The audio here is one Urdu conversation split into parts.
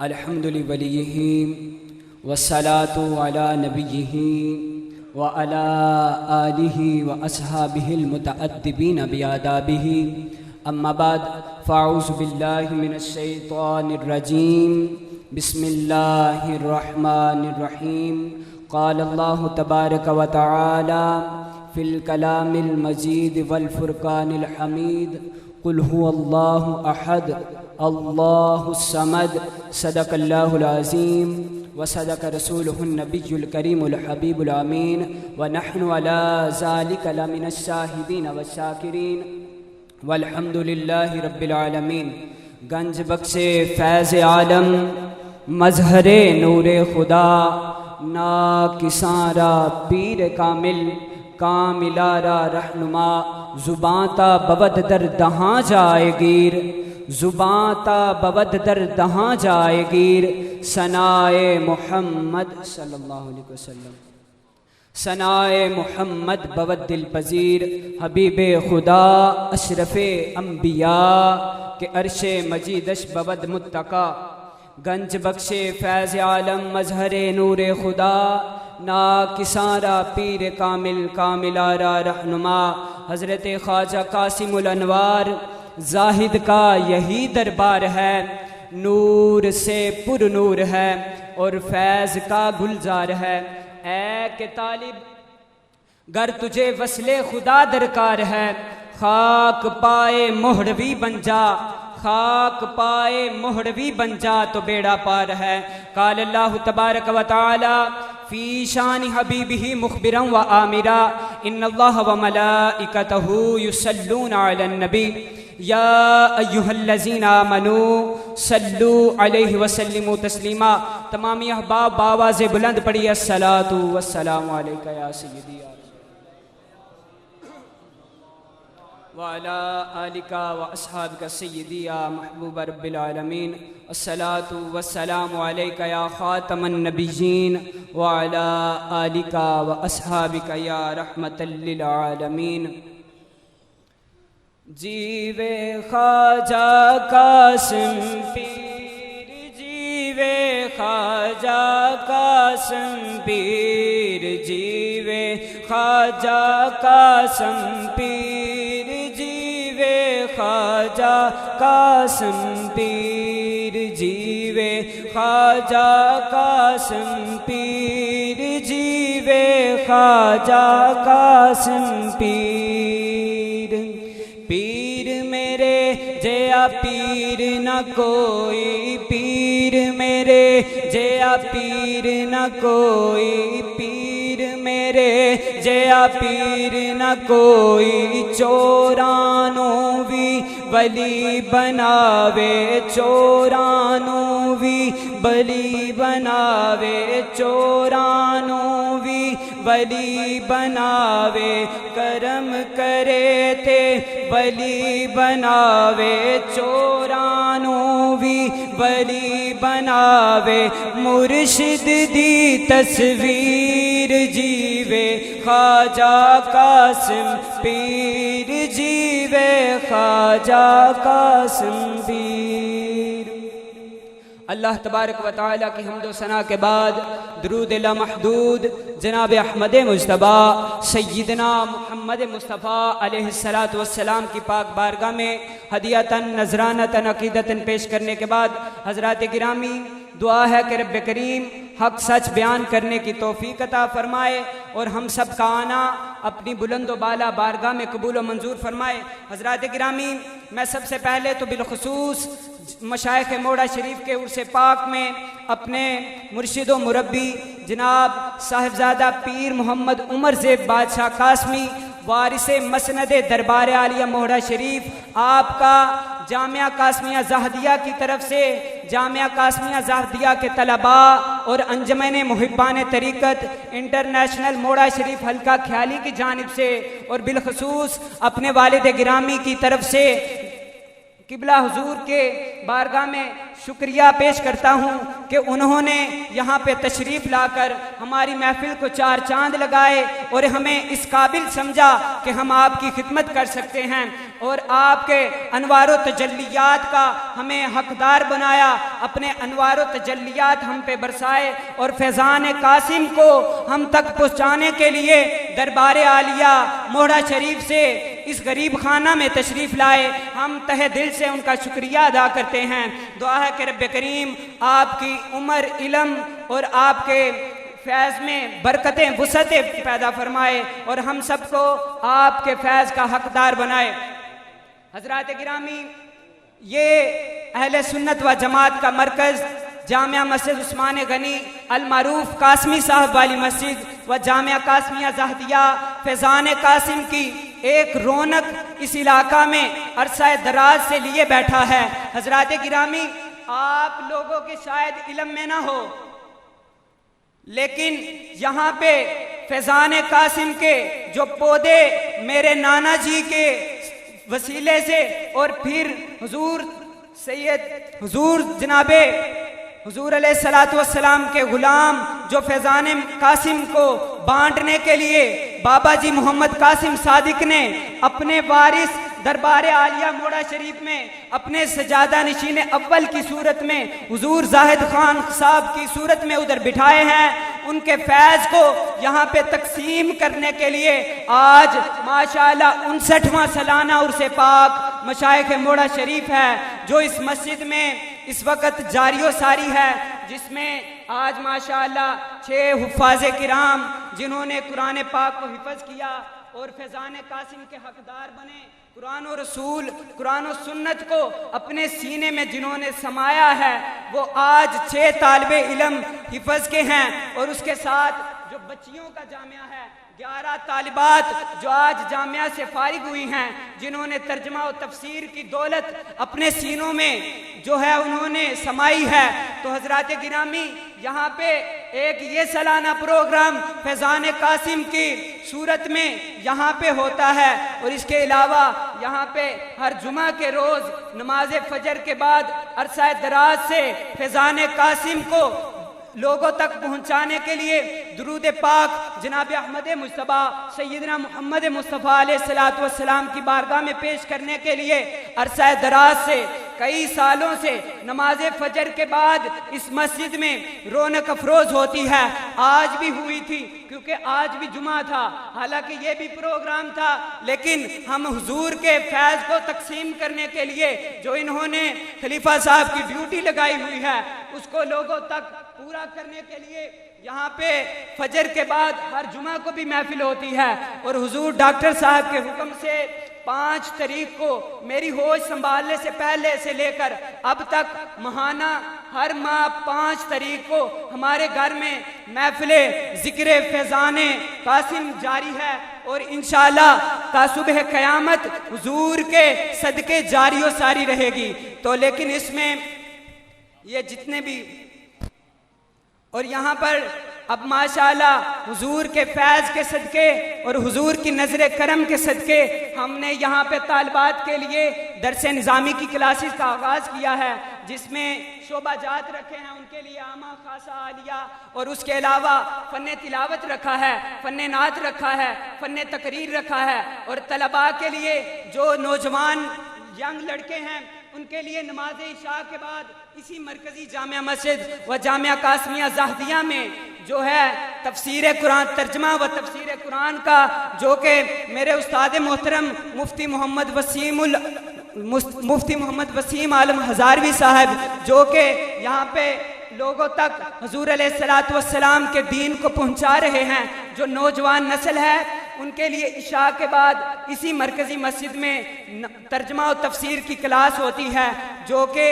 الحمد لوليه والصلاة على نبيه وعلى آله وأصحابه المتأدبين بآدابه أما بعد فأعوذ بالله من الشيطان الرجيم بسم الله الرحمن الرحيم قال الله تبارك وتعالى في الكلام المجيد والفرقان الحميد قل هو الله أحد الله الصمد صدق الله العظيم وصدق رسوله النبي الكريم الحبيب الأمين ونحن على ذلك لمن الشاهدين والشاكرين والحمد لله رب العالمین۔ گنج بخش فیض عالم مظہر نور خدا ناکساں را پیر کامل کاملہ را رہنما زباں تا بود در دہاں جائے گیر زباں تا بود در دہاں جائے گیر ثنائے محمد صلی اللہ علیہ وسلم ثنائے محمد بود دل پذیر حبیب خدا اشرف انبیاء کہ عرش مجیدش بود متقی۔ گنج بخش فیض عالم مظہر نور خدا ناکساں را پیر کامل کاملہ را رہنما حضرت خواجہ قاسم الانوار زاہد کا یہی دربار ہے، نور سے پر نور ہے اور فیض کا گلزار ہے۔ اے کہ طالب گر تجھے وصل خدا درکار ہے خاک پائے مہروی بن جا، خاک پائے مہروی بن جا تو بیڑا پار ہے۔ قال اللہ تبارک و تعالی فی شان حبیبہ مخبرا و آمرا ان اللہ و ملائکتہ یصلون علی النبی یا ایہا الذین آمنوا صلو علیہ وسلموا تسلیما۔ تمامی احباب بآواز بلند پڑھی الصلاۃ والسلام علیک یا سیدی وعلی آلک واصحابک سیدی یا محبوب رب العالمین۔ الصلاۃ والسلام علیک یا خاتم النبیین وعلی آلک واصحابک یا رحمۃ للعالمین۔ جیوے خواجہ قاسم پیر جیوے خواجہ قاسم پیر جیوے خواجہ قاسم پیر جیوے خواجہ قاسم پیر جیوے خواجہ قاسم پیر جیوے خواجہ قاسم پیر پیر میرے جیا پیر نہ کوئی پیر میرے جیا پیر نہ کوئی پیر میرے جیا پیر نہ کوئی چورانوں وی ولی بناوے چورانوں وی ولی بناوے چورانوں وی ولی بناوے کرم کرے تھے ولی بناوے چورانوں وی ولی بناوے مرشد دی تصویر جیوے خواجہ قاسم پیر جیوے خواجہ قاسم پیر۔ اللہ تبارک و تعالیٰ کی حمد و ثنا کے بعد درود لامحدود جناب احمد مجتبیٰ سیدنا محمد مصطفیٰ علیہ السلام کی پاک بارگاہ میں ہدیۃً نذرانۃً عقیدۃً پیش کرنے کے بعد حضرات گرامی دعا ہے کہ رب کریم حق سچ بیان کرنے کی توفیق عطا فرمائے اور ہم سب کا آنا اپنی بلند و بالا بارگاہ میں قبول و منظور فرمائے۔ حضرات گرامی میں سب سے پہلے تو بالخصوص مشائخ موڑا شریف کے عرس پاک میں اپنے مرشد و مربی جناب صاحبزادہ پیر محمد عمر زیب بادشاہ قاسمی وارث مسند دربار عالیہ موڑا شریف آپ کا جامعہ قاسمیہ زاہدیہ کی طرف سے جامعہ قاسمیہ زاہدیہ کے طلباء اور انجمن محبان طریقت انٹرنیشنل موڑا شریف حلقہ کھیالی کی جانب سے اور بالخصوص اپنے والد گرامی کی طرف سے قبلہ حضور کے بارگاہ میں شکریہ پیش کرتا ہوں کہ انہوں نے یہاں پہ تشریف لا کر ہماری محفل کو چار چاند لگائے اور ہمیں اس قابل سمجھا کہ ہم آپ کی خدمت کر سکتے ہیں۔ اور آپ کے انوار و تجلیات کا ہمیں حقدار بنایا، اپنے انوار و تجلیات ہم پہ برسائے، اور فیضان قاسم کو ہم تک پہنچانے کے لیے دربار عالیہ موہڑا شریف سے اس غریب خانہ میں تشریف لائے۔ ہم تہہ دل سے ان کا شکریہ ادا کرتے ہیں۔ دعا ہے کہ رب کریم آپ کی عمر، علم اور آپ کے فیض میں برکتیں، وسعتیں پیدا فرمائے، اور ہم سب کو آپ کے فیض کا حقدار بنائے۔ حضرات گرامی، یہ اہل سنت و جماعت کا مرکز جامعہ مسجد عثمان غنی المعروف قاسمی صاحب والی مسجد و جامعہ قاسمیہ زاہدیہ فیضان قاسم کی ایک رونق اس علاقہ میں عرصہ دراز سے لیے بیٹھا ہے۔ حضرات گرامی، آپ لوگوں کے شاید علم میں نہ ہو، لیکن یہاں پہ فیضان قاسم کے جو پودے میرے نانا جی کے وسیلے سے، اور پھر حضور جناب حضور علیہ السلام کے غلام جو فیضان قاسم کو بانٹنے کے لیے بابا جی محمد قاسم صادق نے اپنے وارث دربار عالیہ موہڑا شریف میں اپنے سجادہ نشین اول کی صورت میں حضور زاہد خان صاحب کی صورت میں ادھر بٹھائے ہیں، ان کے فیض کو یہاں پہ تقسیم کرنے کے لیے آج ماشاءاللہ 59واں سالانہ عرس پاک مشائخ موہڑا شریف ہے، جو اس مسجد میں اس وقت جاری و ساری ہے، جس میں آج ماشاءاللہ 6 حفاظ کرام جنہوں نے قرآن پاک کو حفظ کیا اور فیضان قاسم کے حقدار بنے، قرآن و رسول، قرآن و سنت کو اپنے سینے میں جنہوں نے سمایا ہے، وہ آج 6 طالب علم حفظ کے ہیں، اور اس کے ساتھ جو بچیوں کا جامعہ ہے 11 طالبات جو آج جامعہ سے فارغ ہوئی ہیں، جنہوں نے ترجمہ و تفسیر کی دولت اپنے سینوں میں جو ہے انہوں نے سمائی ہے۔ تو حضرات گرامی، یہاں پہ ایک یہ سالانہ پروگرام فیضان قاسم کی صورت میں یہاں پہ ہوتا ہے، اور اس کے علاوہ یہاں پہ ہر جمعہ کے روز نماز فجر کے بعد عرصہ دراز سے فیضان قاسم کو لوگوں تک پہنچانے کے لیے درود پاک جناب احمد مصطفیٰ سیدنا محمد مصطفیٰ علیہ السلام کی بارگاہ میں پیش کرنے کے لیے عرصہ دراز سے کئی سالوں سے نماز فجر کے بعد اس مسجد میں رونق افروز ہوتی ہے۔ آج بھی ہوئی تھی، کیونکہ آج بھی جمعہ تھا، حالانکہ یہ بھی پروگرام تھا، لیکن ہم حضور کے فیض کو تقسیم کرنے کے لیے جو انہوں نے خلیفہ صاحب کی ڈیوٹی لگائی ہوئی ہے، اس کو لوگوں تک پورا کرنے کے لیے یہاں پہ فجر کے بعد ہر جمعہ کو بھی محفل ہوتی ہے، اور حضور ڈاکٹر صاحب کے حکم سے 5 تاریخ کو میری ہوش سنبھالنے سے پہلے سے لے کر اب تک ماہانہ ہر ماہ 5 تاریخ کو ہمارے گھر میں محفل ذکر فیضان قاسم جاری ہے، اور انشاءاللہ تا صبح قیامت حضور کے صدقے جاری و ساری رہے گی۔ تو لیکن اس میں یہ جتنے بھی، اور یہاں پر اب ماشاءاللہ حضور کے فیض کے صدقے اور حضور کی نظر کرم کے صدقے ہم نے یہاں پہ طالبات کے لیے درس نظامی کی کلاسز کا آغاز کیا ہے، جس میں شعبہ جات رکھے ہیں ان کے لیے عامہ خاصہ عالیہ، اور اس کے علاوہ فن تلاوت رکھا ہے، فن نعت رکھا ہے، فن تقریر رکھا ہے، اور طلباء کے لیے جو نوجوان ینگ لڑکے ہیں ان کے لیے نماز عشاء کے بعد اسی مرکزی جامعہ مسجد و جامعہ قاسمیہ زاہدیہ میں جو ہے تفسیر قرآن، ترجمہ و تفسیر قرآن کا، جو کہ میرے استاد محترم مفتی محمد وسیم عالم ہزاروی صاحب جو کہ یہاں پہ لوگوں تک حضور علیہ السلام کے دین کو پہنچا رہے ہیں، جو نوجوان نسل ہے ان کے لیے عشاء کے بعد اسی مرکزی مسجد میں ترجمہ و تفسیر کی کلاس ہوتی ہے، جو کہ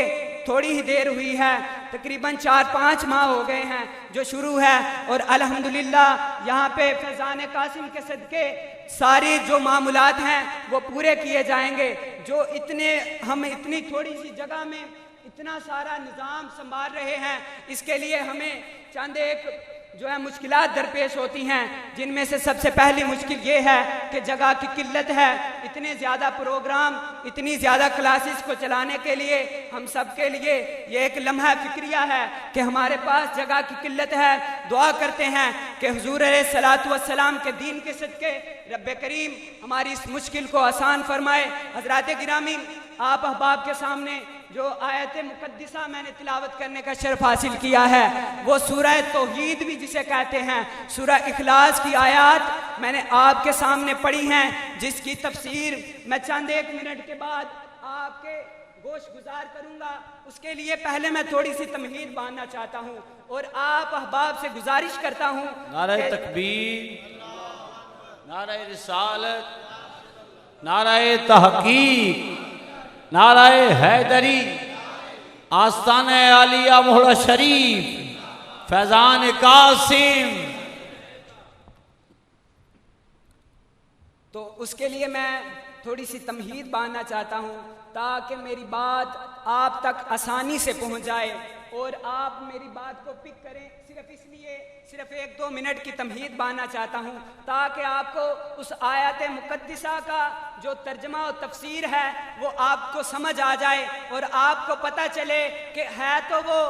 تھوڑی ہی دیر ہوئی ہے، تقریباً 4-5 ماہ ہو گئے ہیں جو شروع ہے، اور الحمدللہ یہاں پہ فیضان قاسم کے صدقے ساری جو معمولات ہیں وہ پورے کیے جائیں گے۔ جو ہم اتنی تھوڑی سی جگہ میں اتنا سارا نظام سنبھال رہے ہیں، اس کے لیے ہمیں چند ایک جو ہے مشکلات درپیش ہوتی ہیں، جن میں سے سب سے پہلی مشکل یہ ہے کہ جگہ کی قلت ہے۔ اتنے زیادہ پروگرام، اتنی زیادہ کلاسز کو چلانے کے لیے ہم سب کے لیے یہ ایک لمحہ فکریہ ہے کہ ہمارے پاس جگہ کی قلت ہے۔ دعا کرتے ہیں کہ حضور علیہ الصلوۃ والسلام کے دین کے صدقے رب کریم ہماری اس مشکل کو آسان فرمائے۔ حضرات گرامی، آپ احباب کے سامنے جو آیت مقدسہ میں نے تلاوت کرنے کا شرف حاصل کیا ہے وہ سورہ توحید بھی جسے کہتے ہیں، سورہ اخلاص کی آیات میں نے آپ کے سامنے پڑھی ہیں، جس کی تفسیر میں چند ایک منٹ کے بعد آپ کے گوش گزار کروں گا۔ اس کے لیے پہلے میں تھوڑی سی تمہید باندھنا چاہتا ہوں اور آپ احباب سے گزارش کرتا ہوں، نعرہ تکبیر، نعرہ رسالت، نعرہ تحقیق، نعرہ حیدری، آستانہ عالیہ محلہ شریف، فیضان قاسم۔ تو اس کے لیے میں تھوڑی سی تمہید باندھنا چاہتا ہوں تاکہ میری بات آپ تک آسانی سے پہنچ جائے اور آپ میری بات کو پک کریں۔ صرف ایک دو منٹ کی تمہید باندھنا چاہتا ہوں تاکہ آپ کو اس آیت مقدسہ کا جو ترجمہ و تفسیر ہے وہ آپ کو سمجھ آ جائے اور آپ کو پتہ چلے کہ ہے تو وہ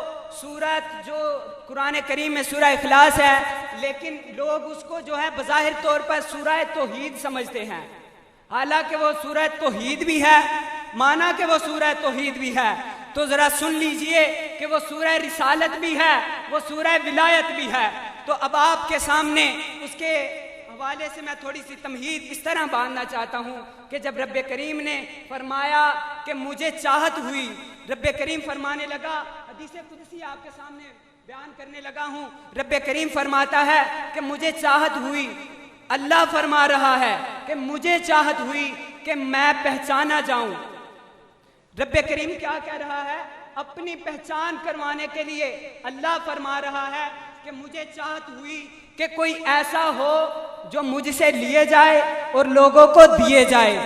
سورت جو قرآن کریم میں سورہ اخلاص ہے، لیکن لوگ اس کو جو ہے بظاہر طور پر سورہ توحید سمجھتے ہیں، حالانکہ وہ سورہ توحید بھی ہے، مانا کہ وہ سورہ توحید بھی ہے۔ تو ذرا سن لیجئے کہ وہ سورہ رسالت بھی ہے، وہ سورہ ولایت بھی ہے۔ تو اب آپ کے سامنے اس کے حوالے سے میں تھوڑی سی تمہید اس طرح باندھنا چاہتا ہوں کہ جب رب کریم نے فرمایا کہ مجھے چاہت ہوئی، رب کریم فرمانے لگا، حدیث قدسی آپ کے سامنے بیان کرنے لگا ہوں، رب کریم فرماتا ہے کہ مجھے چاہت ہوئی، اللہ فرما رہا ہے کہ مجھے چاہت ہوئی کہ میں پہچانا جاؤں۔ رب کریم کیا کہہ رہا ہے؟ اپنی پہچان کروانے کے لیے اللہ فرما رہا ہے کہ مجھے چاہت ہوئی کہ کوئی ایسا ہو جو مجھ سے لیے جائے اور لوگوں کو دیے جائے۔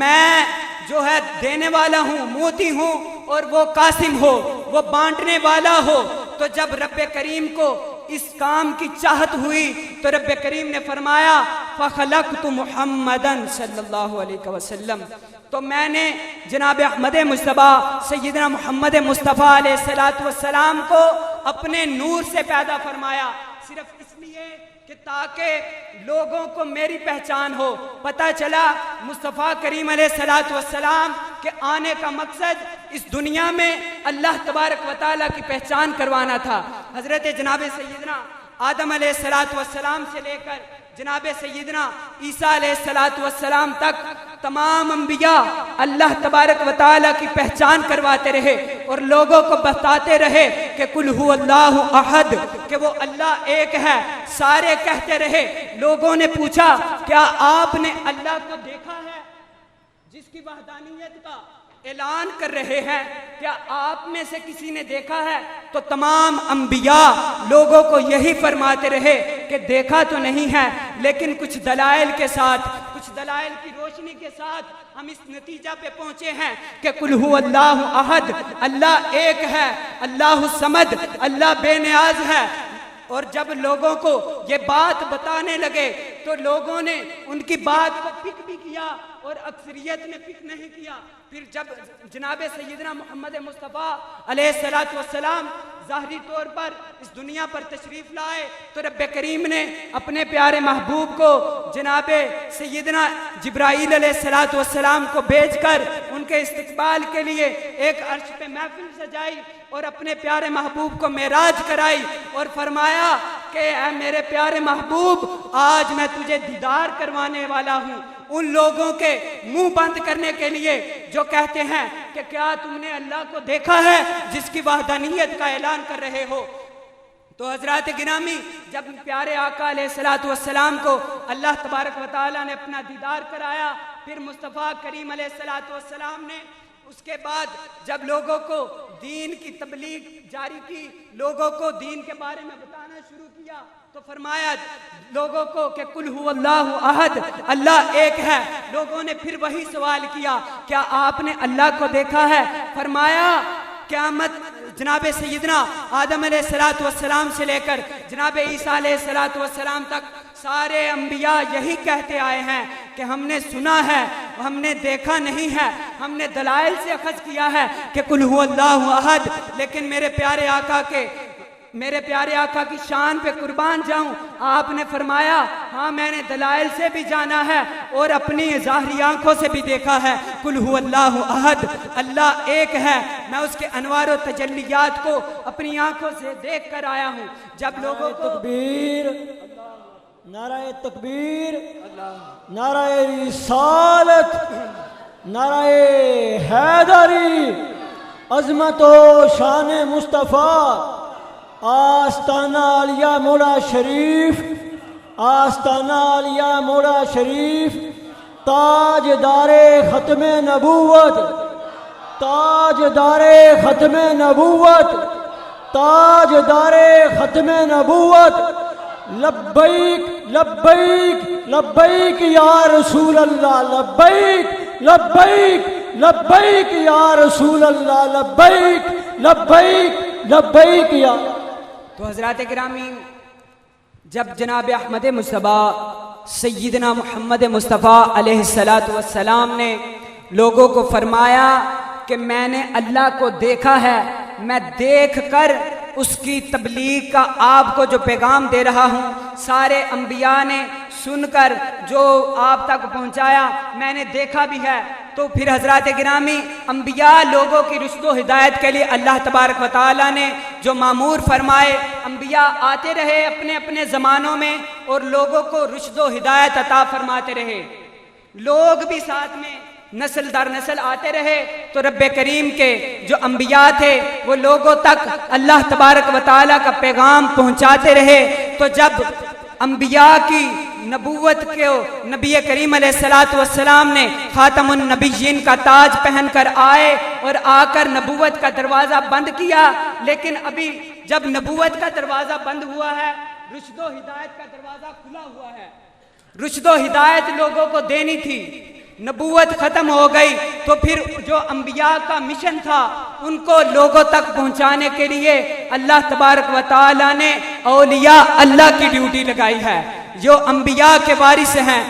میں جو ہے دینے والا ہوں، موتی ہوں، اور وہ قاسم ہو، وہ بانٹنے والا ہو۔ تو جب رب کریم کو اس کام کی چاہت ہوئی تو رب کریم نے فرمایا فَخَلَقْتُ مُحَمَّدًا صلی اللہ علیہ وسلم، تو میں نے جناب احمد مصطفیٰ سیدنا محمد مصطفیٰ علیہ السلام کو اپنے نور سے پیدا فرمایا، صرف اس لیے کہ تاکہ لوگوں کو میری پہچان ہو۔ پتہ چلا مصطفیٰ کریم علیہ السلام کے آنے کا مقصد اس دنیا میں اللہ تبارک و تعالیٰ کی پہچان کروانا تھا۔ حضرت جناب سیدنا آدم علیہ السلام سے لے کر جناب سیدنا عیسیٰ علیہ السلام تک تمام انبیاء اللہ تبارک و تعالیٰ کی پہچان کرواتے رہے اور لوگوں کو بتاتے رہے کہ قل هو اللہ احد، کہ وہ اللہ ایک ہے۔ سارے کہتے رہے، لوگوں نے پوچھا کیا آپ نے اللہ کو دیکھا ہے جس کی وحدانیت کا اعلان کر رہے ہیں؟ کیا آپ میں سے کسی نے دیکھا ہے؟ تو تمام انبیاء لوگوں کو یہی فرماتے رہے کہ دیکھا تو نہیں ہے، لیکن کچھ دلائل کے ساتھ، کچھ دلائل کی روشنی کے ساتھ ہم اس نتیجہ پہ پہنچے ہیں کہ قل هو اللہ احد، اللہ ایک ہے، اللہ الصمد، اللہ بے نیاز ہے۔ اور جب لوگوں کو یہ بات بتانے لگے تو لوگوں نے ان کی بات کو پک بھی کیا اور اکثریت نے پک نہیں کیا۔ پھر جب جناب سیدنا محمد مصطفیٰ علیہ السلام ظاہری طور پر اس دنیا پر تشریف لائے تو رب کریم نے اپنے پیارے محبوب کو جناب سیدنا جبرائیل علیہ السلام کو بھیج کر ان کے استقبال کے لیے ایک عرش پہ محفل سجائی اور اپنے پیارے محبوب کو معراج کرائی اور فرمایا کہ اے میرے پیارے محبوب، آج میں تجھے دیدار کروانے والا ہوں ان لوگوں کے منہ بند کرنے کے لیے جو کہتے ہیں کہ کیا تم نے اللہ کو دیکھا ہے جس کی وحدانیت کا اعلان کر رہے ہو۔ تو حضرات گرامی، جب پیارے آقا علیہ السلام کو اللہ تبارک و تعالیٰ نے اپنا دیدار کرایا، پھر مصطفیٰ کریم علیہ السلام نے اس کے بعد جب لوگوں کو دین کی تبلیغ جاری کی، لوگوں کو دین کے بارے میں بتانا شروع کیا، تو فرمایا لوگوں کو کہ قل هو اللہ احد، اللہ ایک ہے۔ لوگوں نے پھر وہی سوال کیا کیا آپ نے اللہ کو دیکھا ہے؟ فرمایا قیامت جناب سیدنا آدم علیہ السلام سے لے کر جناب عیسیٰ علیہ السلام تک سارے انبیاء یہی کہتے آئے ہیں کہ ہم نے سنا ہے، ہم نے دیکھا نہیں ہے، ہم نے دلائل سے اخذ کیا ہے کہ قل هو اللہ احد، لیکن میرے پیارے آقا کے میرے پیارے آقا کی شان پہ قربان جاؤں، آپ نے فرمایا ہاں میں نے دلائل سے بھی جانا ہے اور اپنی ظاہری آنکھوں سے بھی دیکھا ہے۔ قل هو اللہ احد، اللہ ایک ہے، میں اس کے انوار و تجلیات کو اپنی آنکھوں سے دیکھ کر آیا ہوں۔ جب لوگوں کو تکبیر، نعرہ تکبیر، نعرہ رسالت، نعرہ حیدری، عظمت و شان مصطفیٰ، آستانہ عالیہ مولا شریف، آستانہ عالیہ مولا شریف، تاجدار ختم نبوت، تاجدار ختم نبوت، تاجدار ختم نبوت، لبیک لبیک لبیک یا رسول اللہ، لبیک لبیک لبیک یا رسول اللہ، لبیک لبیک لبیک یا۔ تو حضرات گرامی، جب جناب احمد مصطفیٰ سیدنا محمد مصطفیٰ علیہ السلام نے لوگوں کو فرمایا کہ میں نے اللہ کو دیکھا ہے، میں دیکھ کر اس کی تبلیغ کا آپ کو جو پیغام دے رہا ہوں، سارے انبیاء نے سن کر جو آپ تک پہنچایا میں نے دیکھا بھی ہے۔ تو پھر حضرات گرامی، انبیاء لوگوں کی رشد و ہدایت کے لیے اللہ تبارک و تعالیٰ نے جو مامور فرمائے، انبیاء آتے رہے اپنے اپنے زمانوں میں اور لوگوں کو رشد و ہدایت عطا فرماتے رہے، لوگ بھی ساتھ میں نسل در نسل آتے رہے۔ تو رب کریم کے جو انبیاء تھے وہ لوگوں تک اللہ تبارک و تعالیٰ کا پیغام پہنچاتے رہے۔ تو جب انبیاء کی نبوت کو نبی کریم علیہ السلام نے خاتم النبیین کا تاج پہن کر آئے اور آ کر نبوت کا دروازہ بند کیا، لیکن ابھی جب نبوت کا دروازہ بند ہوا ہے، رشد و ہدایت کا دروازہ کھلا ہوا ہے۔ رشد و ہدایت لوگوں کو دینی تھی، نبوت ختم ہو گئی، تو پھر جو انبیاء کا مشن تھا ان کو لوگوں تک پہنچانے کے لیے اللہ تبارک و تعالیٰ نے اولیاء اللہ کی ڈیوٹی لگائی ہے، جو انبیاء کے وارث ہیں۔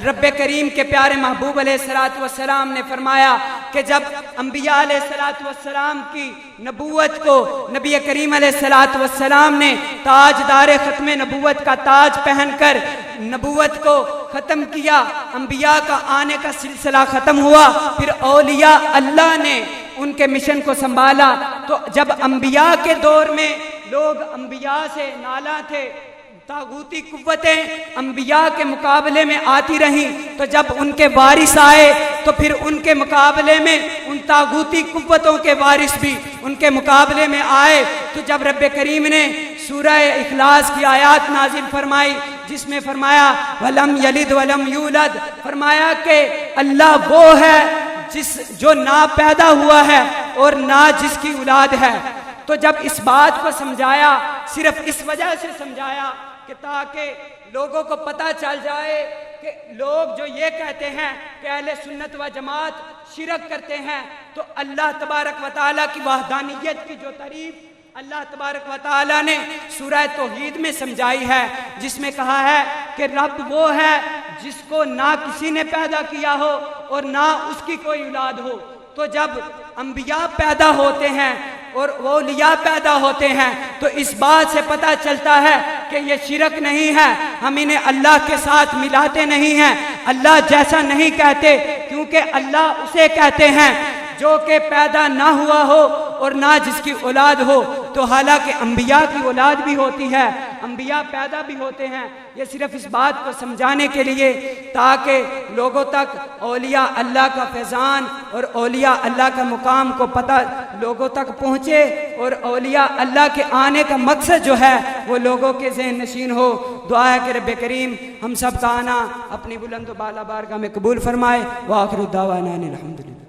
رب کریم کے پیارے محبوب علیہ السلام نے فرمایا کہ جب انبیاء علیہ السلام کی نبوت کو نبی کریم علیہ السلام نے تاجدار ختم نبوت کا تاج پہن کر نبوت کو ختم کیا، انبیاء کا آنے کا سلسلہ ختم ہوا، پھر اولیاء اللہ نے ان کے مشن کو سنبھالا۔ تو جب انبیاء کے دور میں لوگ انبیاء سے نالاں تھے، طاغوتی قوتیں انبیاء کے مقابلے میں آتی رہیں، تو جب ان کے وارث آئے تو پھر ان کے مقابلے میں ان طاغوتی قوتوں کے وارث بھی ان کے مقابلے میں آئے۔ تو جب رب کریم نے سورہ اخلاص کی آیات نازل فرمائی جس میں فرمایا وَلَمْ يَلِدْ وَلَمْ يُولَدْ، فرمایا کہ اللہ وہ ہے جو نہ پیدا ہوا ہے اور نہ جس کی اولاد ہے۔ تو جب اس بات کو سمجھایا، صرف اس وجہ سے سمجھایا کہ تاکہ لوگوں کو پتہ چل جائے کہ لوگ جو یہ کہتے ہیں کہ اہل سنت و جماعت شرک کرتے ہیں، تو اللہ تبارک و تعالیٰ کی وحدانیت کی جو تعریف اللہ تبارک و تعالیٰ نے سورہ توحید میں سمجھائی ہے، جس میں کہا ہے کہ رب وہ ہے جس کو نہ کسی نے پیدا کیا ہو اور نہ اس کی کوئی اولاد ہو۔ تو جب انبیاء پیدا ہوتے ہیں اور اولیاء پیدا ہوتے ہیں تو اس بات سے پتہ چلتا ہے کہ یہ شرک نہیں ہے، ہم انہیں اللہ کے ساتھ ملاتے نہیں ہیں، اللہ جیسا نہیں کہتے، کیونکہ اللہ اسے کہتے ہیں جو کہ پیدا نہ ہوا ہو اور نہ جس کی اولاد ہو۔ تو حالانکہ انبیاء کی اولاد بھی ہوتی ہے، انبیاء پیدا بھی ہوتے ہیں، یہ صرف اس بات کو سمجھانے کے لیے تاکہ لوگوں تک اولیاء اللہ کا فیضان اور اولیاء اللہ کا مقام کو پتہ لوگوں تک پہنچے، اور اولیاء اللہ کے آنے کا مقصد جو ہے وہ لوگوں کے ذہن نشین ہو۔ دعا ہے کہ رب کریم ہم سب کا آنا اپنی بلند و بالا بارگاہ میں قبول فرمائے۔ وآخر الدعوانا الحمدللہ۔